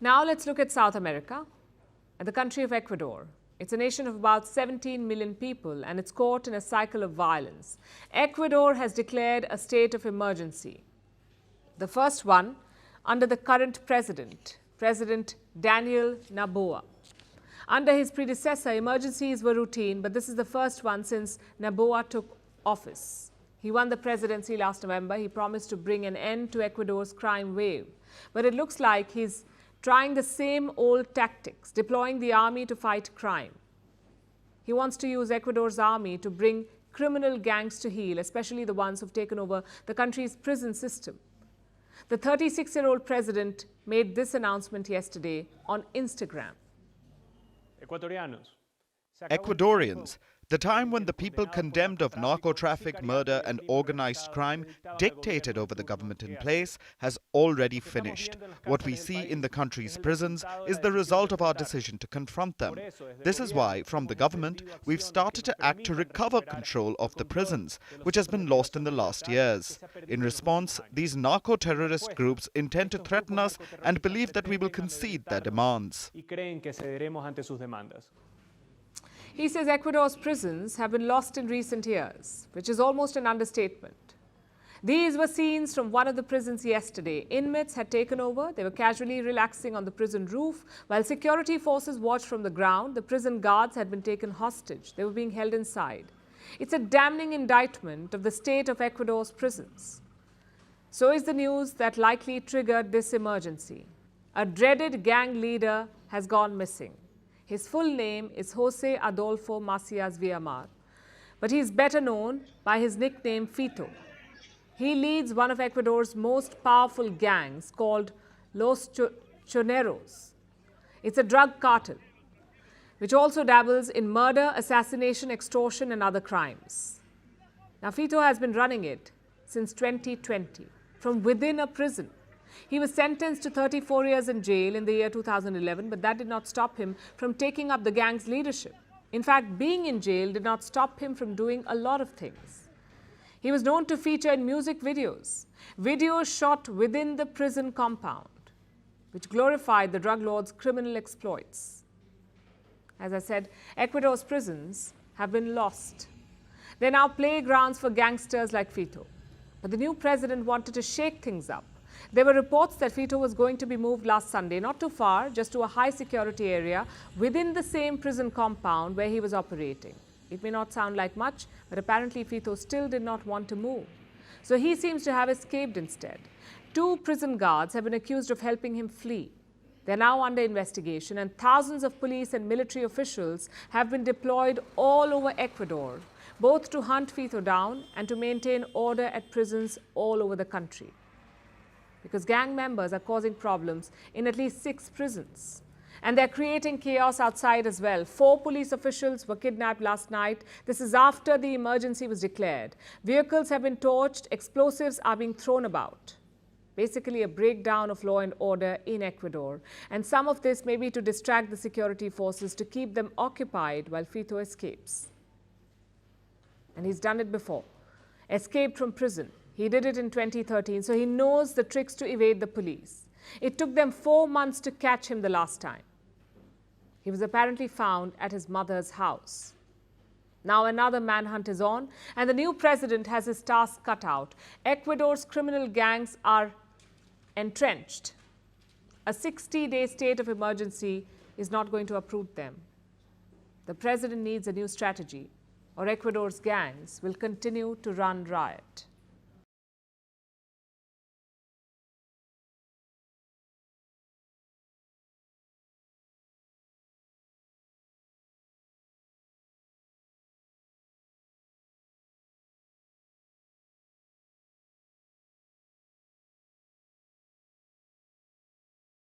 Now let's look at South America, at the country of Ecuador. It's a nation of about 17 million people and it's caught in a cycle of violence. Ecuador has declared a state of emergency. The first one under the current president, President Daniel Noboa. Under his predecessor, emergencies were routine, but this is the first one since Noboa took office. He won the presidency last November. He promised to bring an end to Ecuador's crime wave. But it looks like he's trying the same old tactics, deploying the army to fight crime. He wants to use Ecuador's army to bring criminal gangs to heel, especially the ones who've taken over the country's prison system. The 36-year-old president made this announcement yesterday on Instagram. Ecuadorians, the time when the people condemned of narco-traffic, murder and organized crime dictated over the government in place has already finished. What we see in the country's prisons is the result of our decision to confront them. This is why, from the government, we've started to act to recover control of the prisons, which has been lost in the last years. In response, these narco-terrorist groups intend to threaten us and believe that we will concede their demands. He says Ecuador's prisons have been lost in recent years, which is almost an understatement. These were scenes from one of the prisons yesterday. Inmates had taken over. They were casually relaxing on the prison roof. While security forces watched from the ground, the prison guards had been taken hostage. They were being held inside. It's a damning indictment of the state of Ecuador's prisons. So is the news that likely triggered this emergency. A dreaded gang leader has gone missing. His full name is Jose Adolfo Macias Villamar, but he is better known by his nickname Fito. He leads one of Ecuador's most powerful gangs called Los Choneros. It's a drug cartel, which also dabbles in murder, assassination, extortion and other crimes. Now, Fito has been running it since 2020 from within a prison. He was sentenced to 34 years in jail in the year 2011, but that did not stop him from taking up the gang's leadership. In fact, being in jail did not stop him from doing a lot of things. He was known to feature in music videos, videos shot within the prison compound, which glorified the drug lord's criminal exploits. As I said, Ecuador's prisons have been lost. They're now playgrounds for gangsters like Fito. But the new president wanted to shake things up. There were reports that Fito was going to be moved last Sunday, not too far, just to a high security area within the same prison compound where he was operating. It may not sound like much, but apparently Fito still did not want to move. So he seems to have escaped instead. 2 prison guards have been accused of helping him flee. They're now under investigation and thousands of police and military officials have been deployed all over Ecuador, both to hunt Fito down and to maintain order at prisons all over the country. Because gang members are causing problems in at least 6 prisons. And they're creating chaos outside as well. 4 police officials were kidnapped last night. This is after the emergency was declared. Vehicles have been torched, explosives are being thrown about. Basically a breakdown of law and order in Ecuador. And some of this may be to distract the security forces to keep them occupied while Fito escapes. And he's done it before. Escaped from prison. He did it in 2013, so he knows the tricks to evade the police. It took them 4 months to catch him the last time. He was apparently found at his mother's house. Now another manhunt is on, and the new president has his task cut out. Ecuador's criminal gangs are entrenched. A 60-day state of emergency is not going to uproot them. The president needs a new strategy, or Ecuador's gangs will continue to run riot.